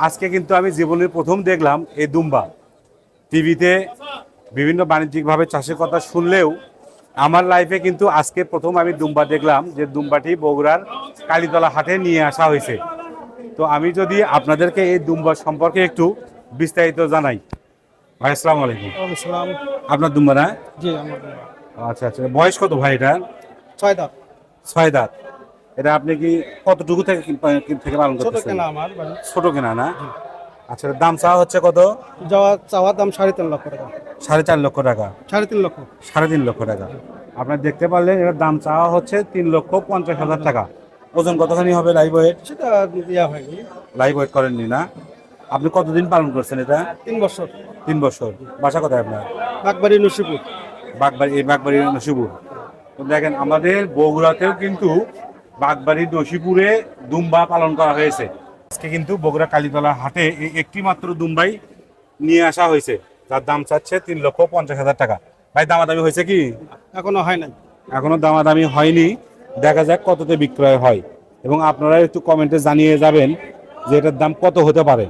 আজকে কিন্তু আমি জীবনের প্রথম দেখলাম এই দুম্বা। টিভিতে বিভিন্ন বাণিজ্যিকভাবে চাষের কথা শুনলেও আমার লাইফে কিন্তু আজকে প্রথম আমি দুম্বা দেখলাম, যে দুম্বাটি বগুড়ার কালীতলা হাটে নিয়ে আসা হয়েছে। তো আমি যদি আপনাদেরকে এই দুম্বা সম্পর্কে একটু বিস্তারিত জানাই। ভাই আসসালামু আলাইকুম। ইসলাম। আপনার দুম্বা না? জি আমার আচ্ছা আচ্ছা, বয়স কত ভাই এটা? 6 দাঁত। 6 দাঁত। এটা আপনি কি কতটুকু থেকে থেকে পালন ছোট করতেছেন? কেনা আমার বাড়ি। ছোট কেনা না? আচ্ছা, এটার দাম চাওয়া হচ্ছে কত? চাওয়ার দাম 3.5 লক্ষ টাকা। 4.5 লক্ষ টাকা। 3.5 লক্ষ। 3.5 লক্ষ টাকা। আপনার দেখতে পারলেন এটার দাম চাওয়া হচ্ছে 3,50,000 টাকা। ওজন কতখানি হবে লাইভ ওয়েট? সেটা দেওয়া হয়নি। লাইভ ওয়েট করেননি না? আপনি কতদিন পালন করছেন এটা? 3 বছর। 3 বছর। বাসা কোথায় আপনার? বাগবাড়ি নসিপুর। বাগবাড়ি নসিপুর। তো দেখেন আমাদের বগুড়াতেও কিন্তু বাগবাড়ি নসিপুরে দুম্বা পালন করা হয়েছে। আজকে কিন্তু বগুড়া কালীতলা হাটে এই একটি মাত্র দুম্বাই নিয়ে আসা হয়েছে, যার দাম চাচ্ছে 3,50,000 টাকা। ভাই দামাদামি হয়েছে কি? এখনো হয় নাই। এখনো দামাদামি হয়নি, দেখা যাক কততে বিক্রয় হয়, এবং আপনারা একটু কমেন্টে জানিয়ে যাবেন যে এটার দাম কত হতে পারে।